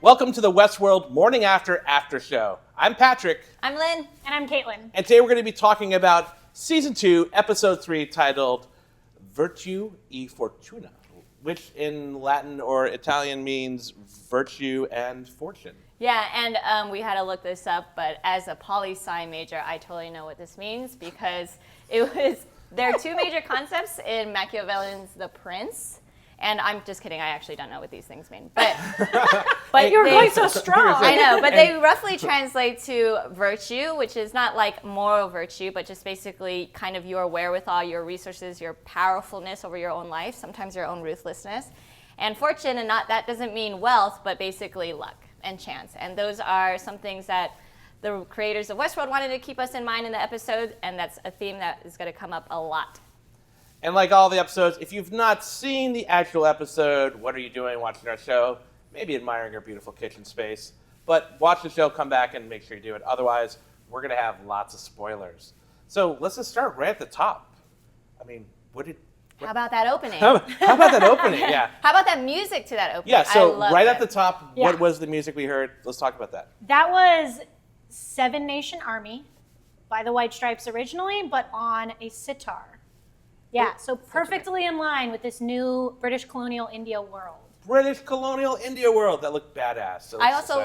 Welcome to the Westworld Morning After Show. I'm Patrick. I'm Lynn. And I'm Caitlin. And today we're going to be talking about Season 2, Episode 3, titled Virtù e Fortuna, which in Latin or Italian means virtue and fortune. Yeah, and we had to look this up, but as a poli-sci major, I totally know what this means because there are two major concepts in Machiavellian's The Prince. And I'm just kidding, I actually don't know what these things mean. But you're going so strong. I know, but they roughly translate to virtue, which is not like moral virtue, but just basically kind of your wherewithal, your resources, your powerfulness over your own life, sometimes your own ruthlessness. And fortune, and not that doesn't mean wealth, but basically luck and chance. And those are some things that the creators of Westworld wanted to keep us in mind in the episode, and that's a theme that is going to come up a lot. And like all the episodes, if you've not seen the actual episode, what are you doing watching our show? Maybe admiring our beautiful kitchen space. But watch the show, come back, and make sure you do it. Otherwise, we're going to have lots of spoilers. So let's just start right at the top. I mean, How about that opening? How about that opening? Yeah. How about that music to that opening? Yeah, so right at the it. top, Yeah. What was the music we heard? Let's talk about that. That was Seven Nation Army by the White Stripes originally, but on a sitar. Yeah, so perfectly in line with this new British Colonial India world. British Colonial India world. That looked badass. So I also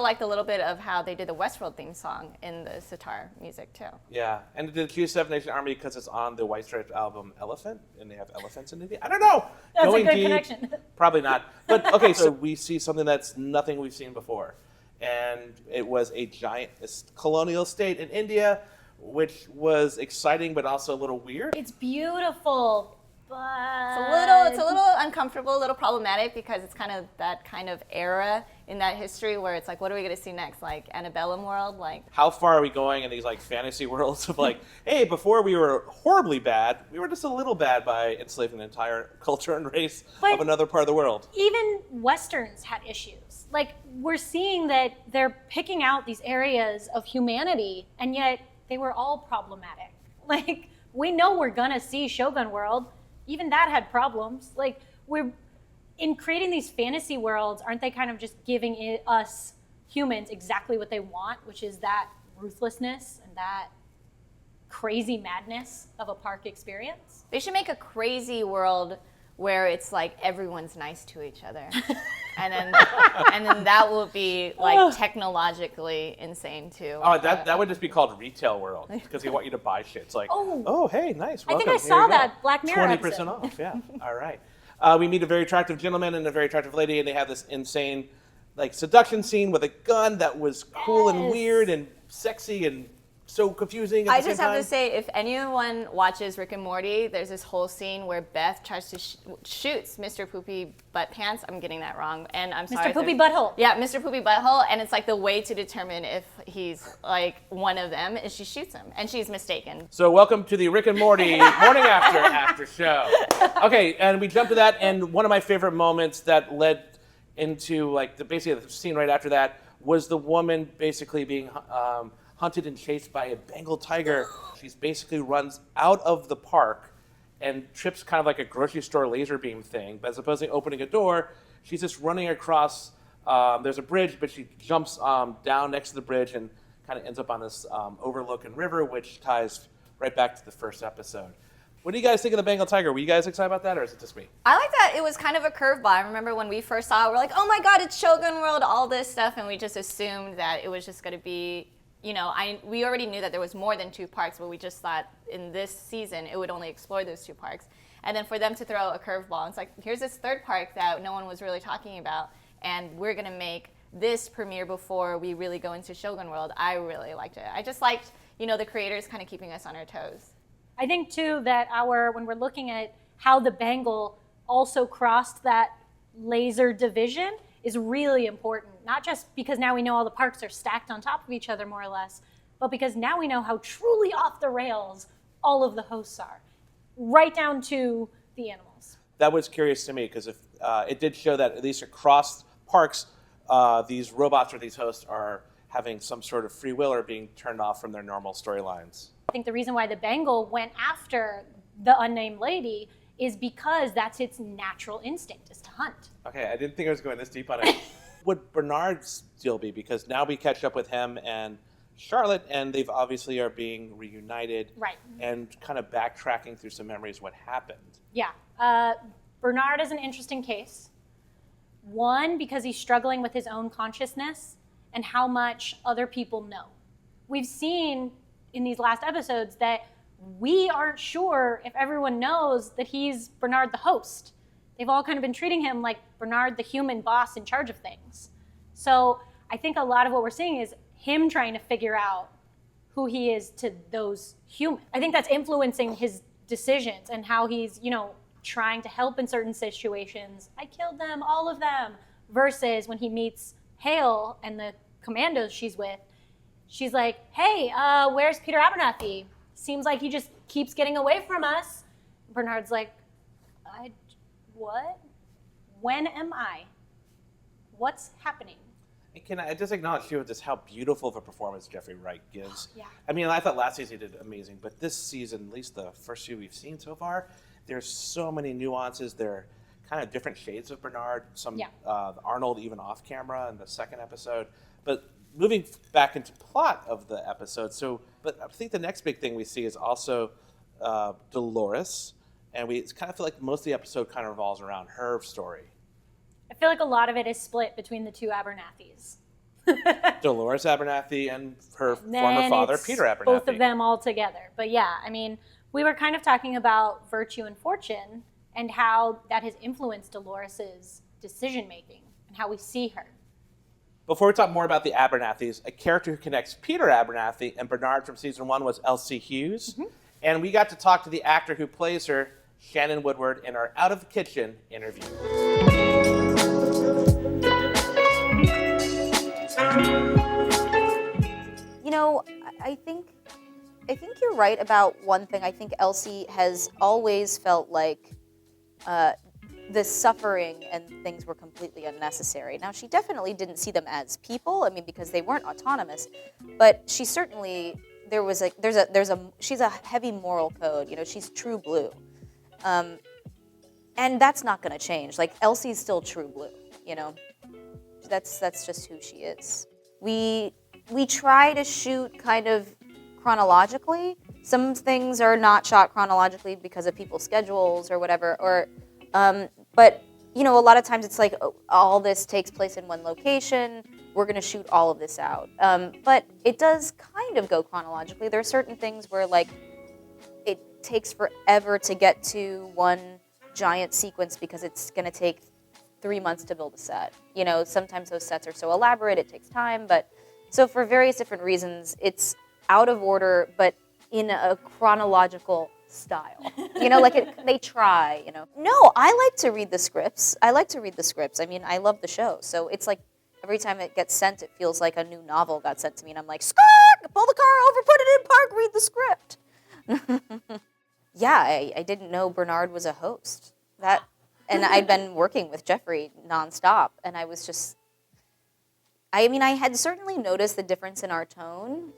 liked a little bit of how they did the Westworld theme song in the sitar music too. Yeah, and did it choose Seven Nation Army because it's on the White Stripes album Elephant, and they have elephants in India? I don't know. That's Going a good deep, connection. Probably not. But okay, so we see something that's nothing we've seen before, and it was a giant colonial state in India, which was exciting but also a little weird. It's beautiful, but It's a little uncomfortable, a little problematic because it's kind of that kind of era in that history where it's like, what are we going to see next? Like antebellum world? Like How far are we going in these like fantasy worlds of like, hey, before we were horribly bad, we were just a little bad by enslaving an entire culture and race of another part of the world. even Westerns had issues. Like, we're seeing that they're picking out these areas of humanity, and yet they were all problematic. Like, we know we're gonna see Shogun World. Even that had problems. Like, we're in creating these fantasy worlds, aren't they kind of just giving us humans exactly what they want, which is that ruthlessness and that crazy madness of a park experience? they should make a crazy world where it's like everyone's nice to each other. And then that will be like technologically insane too. Oh, that would just be called retail world because they want you to buy shit. It's like, oh hey, nice. I Welcome. think I saw that Black Mirror 20% episode. off. Yeah. All right. We meet a very attractive gentleman and a very attractive lady, and they have this insane, like, seduction scene with a gun that was cool and Yes. weird and sexy and so confusing. At I the just same have time. to say, if anyone watches Rick and Morty, there's this whole scene where Beth tries to shoots Mr. Poopy Butt Pants. I'm getting that wrong, and I'm sorry. Mr. Poopy Butthole. Yeah, Mr. Poopy Butthole, and it's like the way to determine if he's like one of them is she shoots him, and she's mistaken. So welcome to the Rick and Morty morning after show. Okay, and we jump to that, and one of my favorite moments that led into like basically the scene right after that was the woman basically being hunted and chased by a Bengal tiger. She's basically runs out of the park and trips kind of like a grocery store laser beam thing. But as opposed to opening a door, she's just running across. There's a bridge, but she jumps down next to the bridge and kind of ends up on this overlooking river, which ties right back to the first episode. What do you guys think of the Bengal tiger? Were you guys excited about that, or is it just me? I like that it was kind of a curveball. I remember when we first saw it, we're like, oh my God, it's Shogun World, all this stuff, and we just assumed that it was just going to be, we already knew that there was more than 2 parks, but we just thought in this season it would only explore those 2 parks. And then for them to throw a curveball, it's like, here's this 3rd park that no one was really talking about, and we're going to make this premiere before we really go into Shogun World. I really liked it. I just liked, the creators kind of keeping us on our toes. I think too that when we're looking at how the Bengal also crossed that laser division is really important. Not just because now we know all the parks are stacked on top of each other more or less, but because now we know how truly off the rails all of the hosts are, right down to the animals. That was curious to me because if it did show that at least across parks, these robots or these hosts are having some sort of free will or being turned off from their normal storylines. I think the reason why the Bengal went after the unnamed lady is because that's its natural instinct, is to hunt. Okay, I didn't think I was going this deep on it. would Bernard's deal be? Because now we catch up with him and Charlotte, and they've obviously are being reunited. Right. And kind of backtracking through some memories what happened. Yeah. Bernard is an interesting case. One, because he's struggling with his own consciousness and how much other people know. We've seen in these last episodes that we aren't sure if everyone knows that he's Bernard the host. They've all kind of been treating him like Bernard the human boss in charge of things. So I think a lot of what we're seeing is him trying to figure out who he is to those humans. I think that's influencing his decisions and how he's, trying to help in certain situations. I killed them, all of them. Versus when he meets Hale and the commandos she's with, she's like, hey, where's Peter Abernathy? Seems like he just keeps getting away from us. Bernard's like, what? When am I? What's happening? And can I just acknowledge too just how beautiful of a performance Jeffrey Wright gives? Yeah. I mean, I thought last season he did amazing, but this season, at least the first few we've seen so far, there's so many nuances. There kind of different shades of Bernard. Some Arnold even off camera in the second episode. But moving back into plot of the episode, but I think the next big thing we see is also Dolores, and we kind of feel like most of the episode kind of revolves around her story. I feel like a lot of it is split between the two Abernathys. Dolores Abernathy and her And former father, it's Peter Abernathy. both of them all together. But yeah, I mean, we were kind of talking about Virtù and Fortune and how that has influenced Dolores's decision-making and how we see her. Before we talk more about the Abernathys, a character who connects Peter Abernathy and Bernard from season 1 was Elsie Hughes. Mm-hmm. And we got to talk to the actor who plays her, Shannon Woodward, in our Out of the Kitchen interview. I think you're right about one thing. I think Elsie has always felt like the suffering and things were completely unnecessary. Now, she definitely didn't see them as people. I mean, because they weren't autonomous, but she certainly she's a heavy moral code. She's true blue, and that's not going to change. Like Elsie's still true blue. That's just who she is. We try to shoot kind of chronologically. Some things are not shot chronologically because of people's schedules or whatever. But a lot of times it's like all this takes place in one location. We're going to shoot all of this out. But it does kind of go chronologically. There are certain things where like it takes forever to get to one giant sequence because it's going to take 3 months to build a set. Sometimes those sets are so elaborate, it takes time. But so for various different reasons, it's out of order, but in a chronological style. They try, No, I like to read the scripts. I mean, I love the show. So it's like every time it gets sent, it feels like a new novel got sent to me. And I'm like, skirt, pull the car over, put it in park, read the script. Yeah, I didn't know Bernard was a host. And I'd been working with Jeffrey nonstop. And I was just, I had certainly noticed the difference in our tone.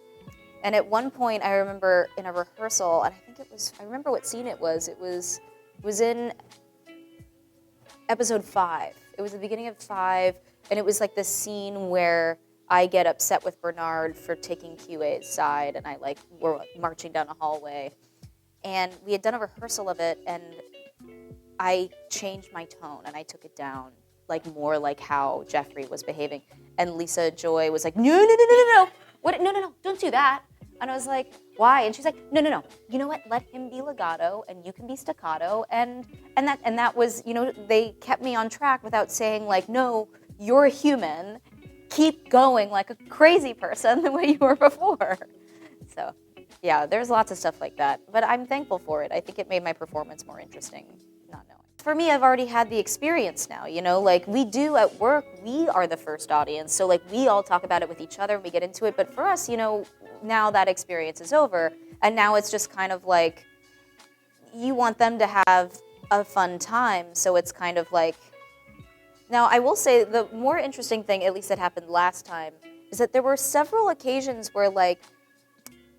And at one point, I remember in a rehearsal, and I remember what scene it was. It was in episode 5. It was the beginning of 5, and it was like this scene where I get upset with Bernard for taking QA's side, and we're marching down a hallway. And we had done a rehearsal of it, and I changed my tone, and I took it down, more like how Jeffrey was behaving. And Lisa Joy was like, no. What? No, don't do that. And I was like, why? And she's like, no. You know what? Let him be legato, and you can be staccato, and that was, they kept me on track without saying no, you're a human. Keep going like a crazy person the way you were before. So, yeah, there's lots of stuff like that, but I'm thankful for it. I think it made my performance more interesting, not knowing. For me, I've already had the experience now, we do at work, we are the first audience. So we all talk about it with each other and we get into it. But for us, now that experience is over. And now it's just kind of you want them to have a fun time. So it's kind of now I will say the more interesting thing, at least that happened last time, is that there were several occasions where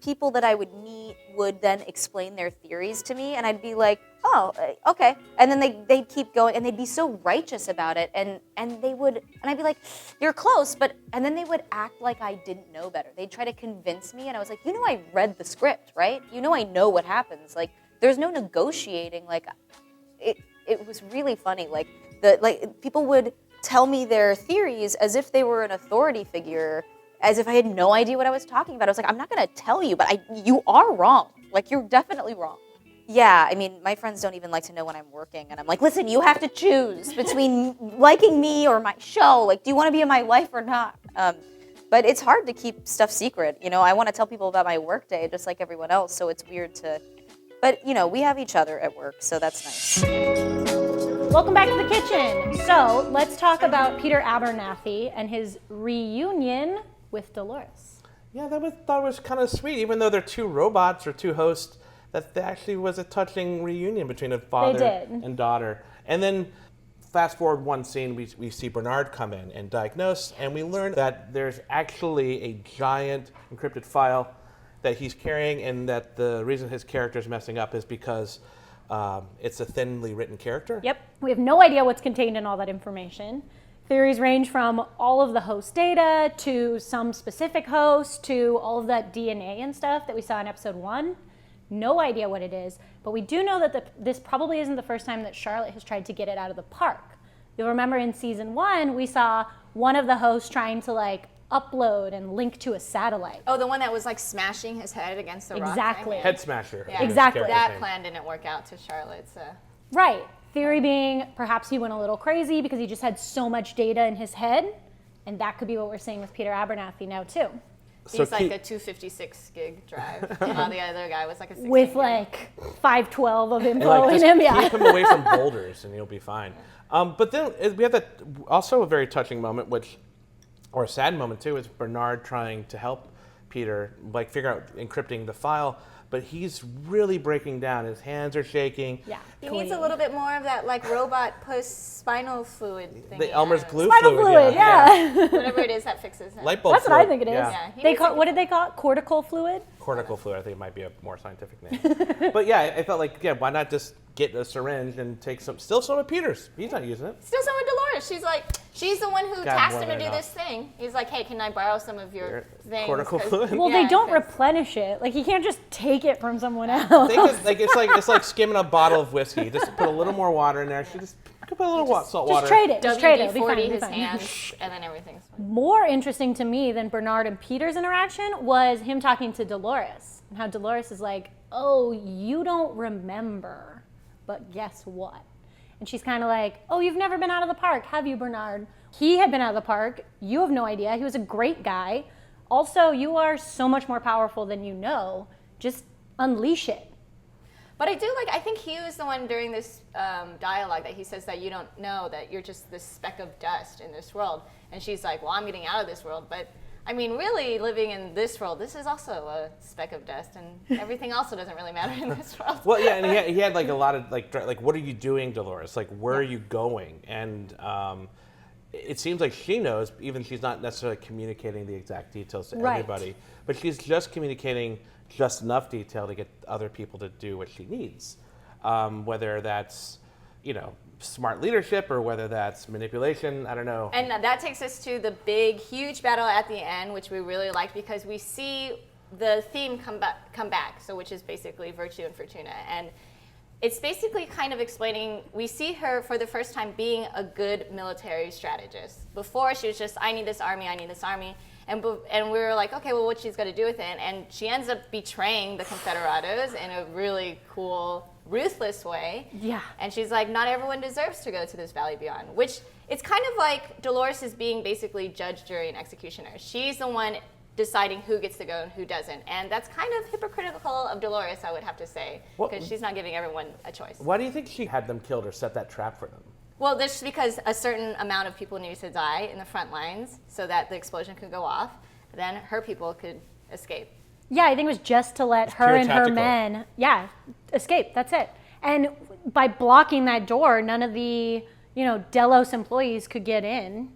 people that I would meet would then explain their theories to me. And I'd be like, oh, okay. And then they'd keep going, and they'd be so righteous about it, and I'd be like, you're close, and then they would act like I didn't know better. They'd try to convince me, and I was like, I read the script, right? I know what happens. Like, there's no negotiating. Like, it was really funny. Like, people would tell me their theories as if they were an authority figure, as if I had no idea what I was talking about. I was like, I'm not going to tell you, but you are wrong. Like, you're definitely wrong. Yeah, I mean, my friends don't even like to know when I'm working, and I'm like, listen, you have to choose between liking me or my show. Like, do you want to be in my life or not? But it's hard to keep stuff secret. I want to tell people about my work day just like everyone else, so it's weird to... But, we have each other at work, so that's nice. Welcome back to the kitchen. So let's talk about Peter Abernathy and his reunion with Dolores. Yeah, thought was kind of sweet, even though they're two robots or two hosts. That actually was a touching reunion between a father and daughter. And then fast forward one scene, we see Bernard come in and diagnose, and we learn that there's actually a giant encrypted file that he's carrying, and that the reason his character is messing up is because it's a thinly written character. Yep. We have no idea what's contained in all that information. Theories range from all of the host data to some specific host to all of that DNA and stuff that we saw in episode 1. No idea what it is, but we do know that this probably isn't the first time that Charlotte has tried to get it out of the park. You'll remember in season 1, we saw one of the hosts trying to upload and link to a satellite. Oh, the one that was smashing his head against the rock. Exactly. Head smasher. Yeah. Exactly. That plan didn't work out to Charlotte, so. Right. Theory being perhaps he went a little crazy because he just had so much data in his head, and that could be what we're seeing with Peter Abernathy now too. He's a 256 gig drive, while the other guy was a 16 with gig. 512 of info And, in just him, yeah. keep him away from boulders, and you'll be fine. But then we have that also a very touching moment, or a sad moment too, is Bernard trying to help Peter figure out encrypting the file. But he's really breaking down. His hands are shaking. Yeah. He needs a little bit more of that robot spinal fluid thing. The Elmer's glue Spinal fluid, yeah. Whatever it is that fixes it. Light bulb That's what fluid. I think it is. Yeah. What did they call it? Cortical fluid? Cortical fluid, I think it might be a more scientific name. But yeah, I felt why not just get a syringe and take some of Peter's. He's not using it. Still some of Dolores. She's the one who God, tasked more him to than do enough. this thing. He's like, hey, can I borrow some of your things? Cortical fluid? Well, they don't replenish it. You can't just take it from someone else. It's like skimming a bottle of whiskey. Just put a little more water in there. Just put a little salt water. Just trade it. Just trade it. It'll be fine, WD-40 it'll be his fine. hands, and then everything's fine. More interesting to me than Bernard and Peter's interaction was him talking to Dolores, and how Dolores is like, oh, you don't remember, but guess what? And she's kind of like, oh, you've never been out of the park, have you, Bernard? He had been out of the park. You have no idea. He was a great guy. Also, you are so much more powerful than you know. Just unleash it. But I think he was the one during this dialogue that he says that you don't know that you're just this speck of dust in this world. And she's like, well, I'm getting out of this world. But I mean, really living in this world, this is also a speck of dust, and everything also doesn't really matter in this world. Well, yeah, and he had a lot of what are you doing, Dolores? Where are you going? And it seems like she knows, even she's not necessarily communicating the exact details to everybody, but she's just communicating just enough detail to get other people to do what she needs, whether that's smart leadership or whether that's manipulation. I don't know. And that takes us to the big, huge battle at the end, which we really liked because we see the theme come back. So, which is basically Virtù and Fortuna, and it's basically kind of explaining. We see her for the first time being a good military strategist. Before she was just, I need this army, and we were like, okay, well, what's she's going to do with it? And she ends up betraying the Confederados in a really cool, ruthless way. Yeah. And she's like, not everyone deserves to go to this valley beyond, which it's kind of like Dolores is being basically judge, jury, and executioner. She's the one deciding who gets to go and who doesn't. And that's kind of hypocritical of Dolores, I would have to say, because she's not giving everyone a choice. Why do you think she had them killed or set that trap for them? Well, that's because a certain amount of people needed to die in the front lines so that the explosion could go off. Then her people could escape. Yeah, I think it was just to let her and her men, escape. That's it. And by blocking that door, none of the, Delos employees could get in.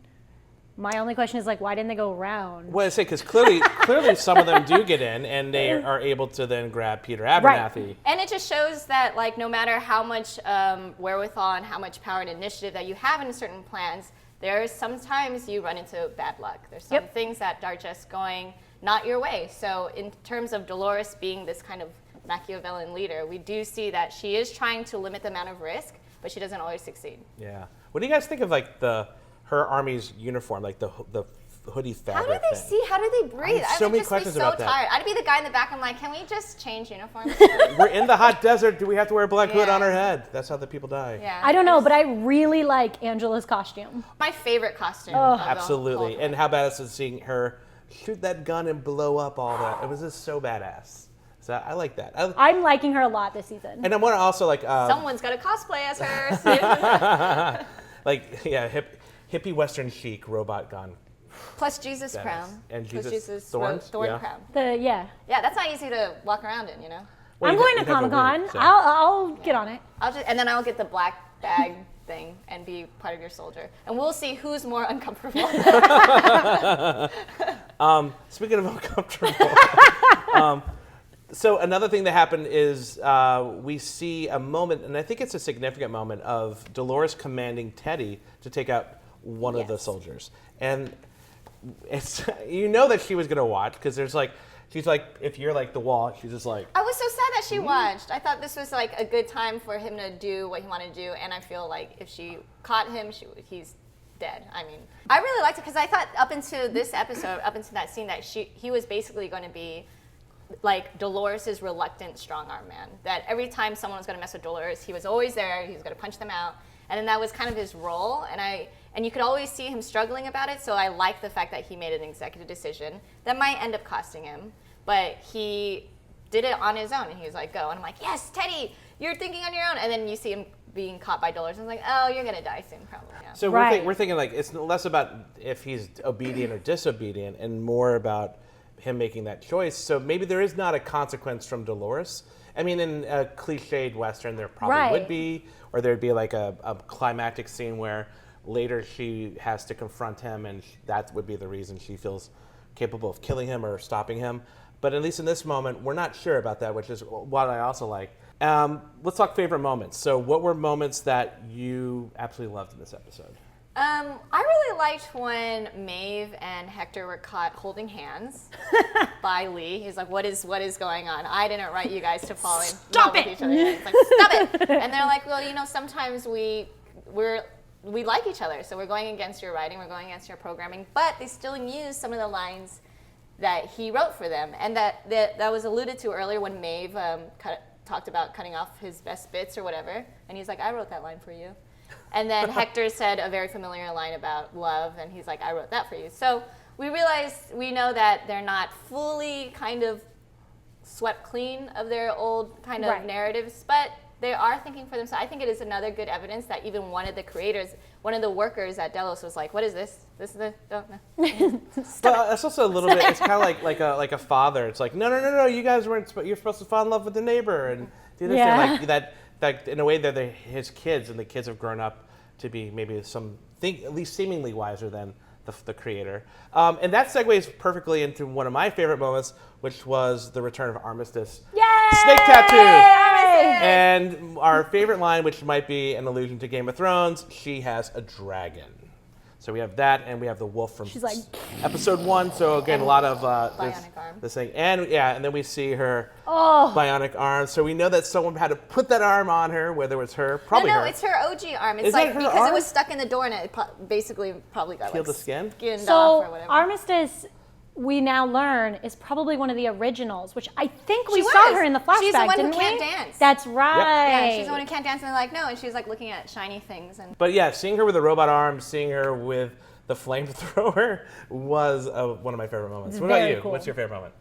My only question is like, why didn't they go around? Well, I say because clearly some of them do get in, and they are able to then grab Peter Abernathy. And it just shows that like no matter how much wherewithal and how much power and initiative that you have in certain plans, there's sometimes you run into bad luck. There's some things that are just going not your way. So in terms of Dolores being this kind of Machiavellian leader, we do see that she is trying to limit the amount of risk, but she doesn't always succeed. Yeah. What do you guys think of like her army's uniform, like the hoodie fabric? How do they see? How do they breathe? I have so many questions about that. Tired. I'd be the guy in the back. I'm like, can we just change uniforms? We're in the hot desert. Do we have to wear a black hood on our head? That's how the people die. Yeah. I don't know, but I really like Angela's costume. My favorite costume. Of the Absolutely. whole And how badass is seeing her shoot that gun and blow up all that? It was just so badass. So I like that. I'm liking her a lot this season. And I want to also like Someone's got to cosplay as her. like hippie Western chic robot gun. Plus Jesus Badass. crown. And Plus Jesus thorns? thorn Yeah. crown. Yeah. Yeah, that's not easy to walk around in, you know. Well, I'm you'd going to have a Comic-Con. wig, so. I'll get on it. And then I'll get the black bag thing and be part of your soldier, and we'll see who's more uncomfortable. Speaking of uncomfortable, so another thing that happened is we see a moment, and I think it's a significant moment, of Dolores commanding Teddy to take out one of the soldiers, and it's that she was gonna watch because there's like. She's like, if you're like the wall, she's just like. I was so sad that she watched. I thought this was like a good time for him to do what he wanted to do, and I feel like if she caught him, he's dead. I mean, I really liked it because I thought up into this episode, up into that scene, that he was basically going to be like Dolores' reluctant strong-arm man. That every time someone was going to mess with Dolores, he was always there. He was going to punch them out, and then that was kind of his role. And you could always see him struggling about it, so I like the fact that he made an executive decision that might end up costing him, but he did it on his own, and he was like, go. And I'm like, yes, Teddy, you're thinking on your own. And then you see him being caught by Dolores, and I'm like, oh, you're going to die soon, probably. Yeah. So we're thinking like it's less about if he's obedient or disobedient, and more about him making that choice. So maybe there is not a consequence from Dolores. I mean, in a cliched Western, there probably would be, or there'd be like a climactic scene where later she has to confront him, and that would be the reason she feels capable of killing him or stopping him. But at least in this moment, we're not sure about that, which is what I also like. Let's talk favorite moments. So what were moments that you absolutely loved in this episode? I really liked when Maeve and Hector were caught holding hands by Lee. He's like, what is going on? I didn't write you guys to fall in love with each other. He's like, stop it! And they're like, well, sometimes we like each other, so we're going against your writing, we're going against your programming, but they still use some of the lines that he wrote for them, and that was alluded to earlier when Maeve talked about cutting off his best bits or whatever, and he's like, I wrote that line for you. And then Hector said a very familiar line about love, and he's like, I wrote that for you. So we know that they're not fully kind of swept clean of their old kind of narratives, but they are thinking for themselves. I think it is another good evidence that even one of the workers at Delos was like, what is this? This is the, no. But it's also a little bit, it's kind of like a father. It's like, no, you guys you're supposed to fall in love with the neighbor and do this. And like that in a way they're his kids, and the kids have grown up to be maybe at least seemingly wiser than the creator. And that segues perfectly into one of my favorite moments, which was the return of Armistice. Yay! Snake tattoo! And our favorite line, which might be an allusion to Game of Thrones, she has a dragon. So we have that, and we have the wolf from episode 1. So again, a lot of bionic arm. this thing, and then we see her bionic arm. So we know that someone had to put that arm on her, whether it was her, probably her. No, it's her OG arm. It's Is like that her because arm? it was stuck in the door, and it basically probably got Peeled the skin? skinned off or whatever. Armistice, we now learn, is probably one of the originals, which I think we She saw was. her in the flashback, She's the one didn't who can't we? dance. That's right. Yeah, she's the one who can't dance, and they're like, no, and she's like looking at shiny things. But yeah, seeing her with a robot arm, seeing her with the flamethrower was one of my favorite moments. It's What about very you? cool. What's your favorite moment?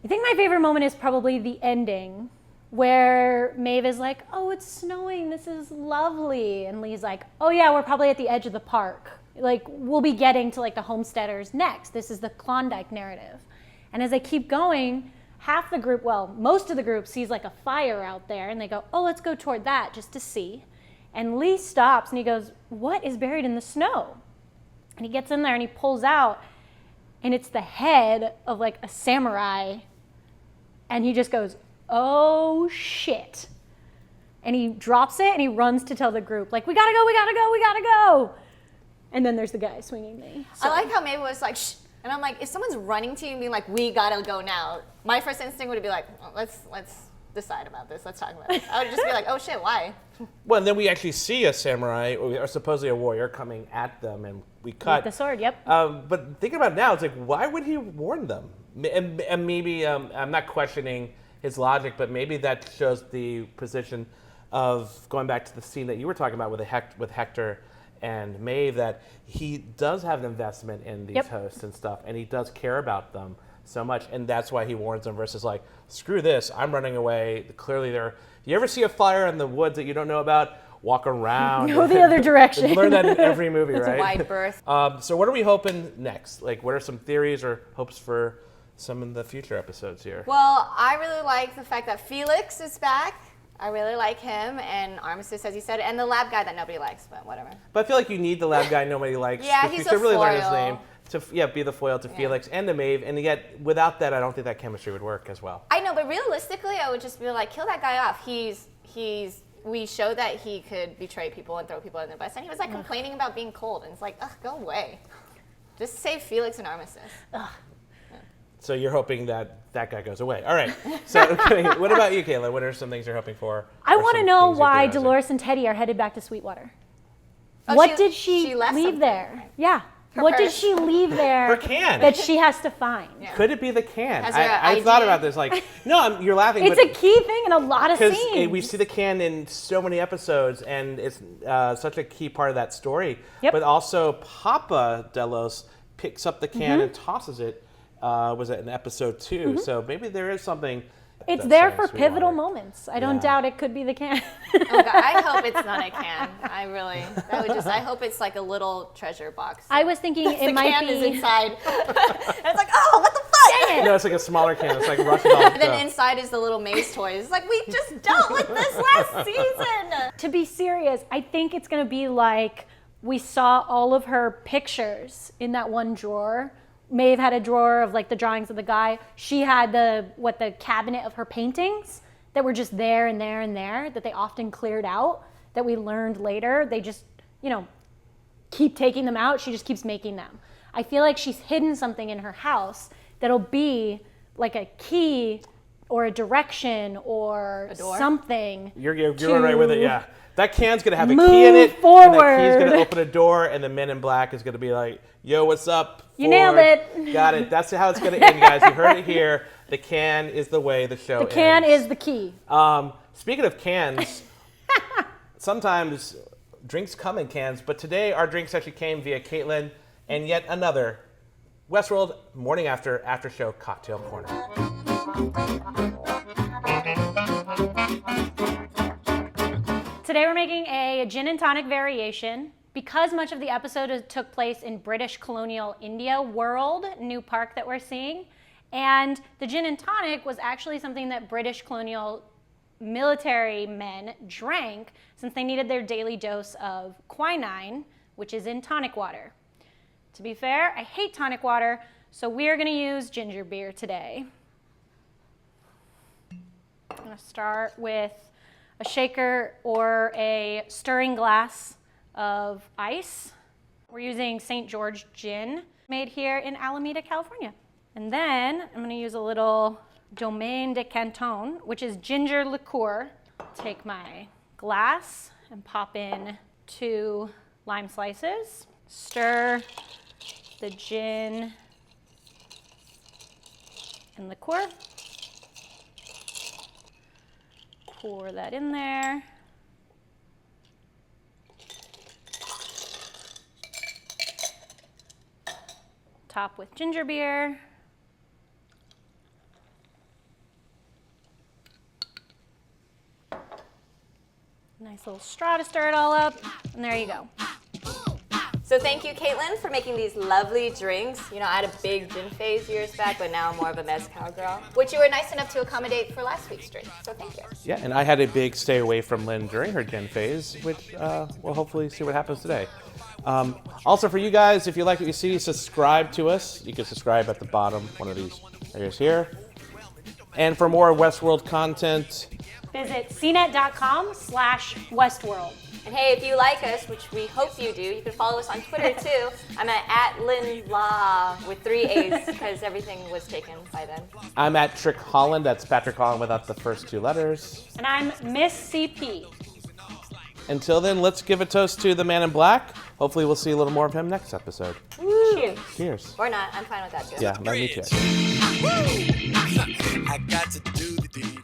I think my favorite moment is probably the ending, where Maeve is like, oh, it's snowing, this is lovely. And Lee's like, oh yeah, we're probably at the edge of the park. Like, we'll be getting to like the homesteaders next. This is the Klondike narrative. And as they keep going, most of the group sees like a fire out there, and they go, oh, let's go toward that just to see. And Lee stops and he goes, what is buried in the snow? And he gets in there and he pulls out, and it's the head of like a samurai. And he just goes, oh shit. And he drops it and he runs to tell the group, like, we gotta go, we gotta go, we gotta go. And then there's the guy swinging me. So. I like how Maeve was like, shh. And I'm like, if someone's running to you and being like, we gotta go now, my first instinct would be like, oh, let's decide about this. Let's talk about this. I would just be like, oh shit, why? Well, and then we actually see a samurai, or supposedly a warrior, coming at them, and we cut. With the sword, yep. But thinking about it now, it's like, why would he warn them? And maybe, I'm not questioning his logic, but maybe that shows the position of going back to the scene that you were talking about with Hector and Maeve, that he does have an investment in these hosts and stuff, and he does care about them so much, and that's why he warns them versus like, screw this, I'm running away. Clearly you ever see a fire in the woods that you don't know about? Walk around. Go the other direction. Learn that in every movie, It's right? a wide berth. So what are we hoping next? Like, what are some theories or hopes for some of the future episodes here? Well, I really like the fact that Felix is back. I really like him, and Armistice, as you said, and the lab guy that nobody likes, but whatever. But I feel like you need the lab guy nobody likes. Yeah, because he's we should a really learn his foil. name to be the foil to Felix and to Maeve, and yet without that, I don't think that chemistry would work as well. I know, but realistically, I would just be like, kill that guy off. We showed that he could betray people and throw people in the bus, and he was like complaining about being cold, and it's like, ugh, go away. Just save Felix and Armistice. So you're hoping that guy goes away. All right. So what about you, Kayla? What are some things you're hoping for? I want to know why Dolores Dolores and Teddy are headed back to Sweetwater. Oh, What did she left leave something. there? Yeah. What did purse. she leave there Her can. that she has to find? Yeah. Could it be the can? Has her I thought ID? about this. Like, no, you're laughing. It's but a key thing in a lot of because scenes. we see the can in so many episodes, and it's such a key part of that story. Yep. But also, Papa Delos picks up the can and tosses it. Was it in episode 2? So maybe there is something. It's that's there saying for Sweetwater. pivotal moments. I don't Yeah. doubt it could be the can. Oh God, I hope it's not a can. I hope it's like a little treasure box. I was thinking it the might can be. is inside. And it's like, oh, what the fuck? No, it's like a smaller can. It's like Russian doll And then stuff. inside is the little maze toy. It's like, we just dealt with this last season. To be serious, I think it's going to be like we saw all of her pictures in that one drawer. Maeve had a drawer of like the drawings of the guy. She had the cabinet of her paintings that were just there and there and there that they often cleared out, that we learned later. They just, keep taking them out. She just keeps making them. I feel like she's hidden something in her house that'll be like a key or a direction or A door? something. You're going right with it, yeah. That can's going to have a move key in it. And that forward. key's going to open a door, and the Men in Black is going to be like, yo, what's up? You nailed it. Got it. That's how it's going to end, guys. You heard it here. The can is the way the show ends. The can is the key. Speaking of cans, sometimes drinks come in cans, but today our drinks actually came via Caitlin and yet another Westworld Morning After Show Cocktail Corner. Today we're making a gin and tonic variation. Because much of the episode took place in British Colonial India World, new park that we're seeing, and the gin and tonic was actually something that British colonial military men drank since they needed their daily dose of quinine, which is in tonic water. To be fair, I hate tonic water, so we're going to use ginger beer today. I'm going to start with a shaker or a stirring glass of ice. We're using St. George gin made here in Alameda, California. And then I'm going to use a little Domaine de Canton, which is ginger liqueur. Take my glass and pop in 2 lime slices. Stir the gin and liqueur. Pour that in there. Top with ginger beer. Nice little straw to stir it all up, and there you go. So thank you, Caitlin, for making these lovely drinks. You know, I had a big gin phase years back, but now I'm more of a mezcal girl, which you were nice enough to accommodate for last week's drink. So thank you. Yeah, and I had a big stay away from Lynn during her gin phase, which we'll hopefully see what happens today. Also, for you guys, if you like what you see, subscribe to us. You can subscribe at the bottom, one of these areas here. And for more Westworld content, Visit cnet.com/Westworld. And hey, if you like us, which we hope you do, you can follow us on Twitter too. I'm at @LynLaw with 3 A's because everything was taken by then. I'm at Trick Holland. That's Patrick Holland without the first 2 letters. And I'm Miss CP. Until then, let's give a toast to the man in black. Hopefully we'll see a little more of him next episode. Cheers. Cheers. Or not, I'm fine with that too. Yeah, me too. I got to do the deed.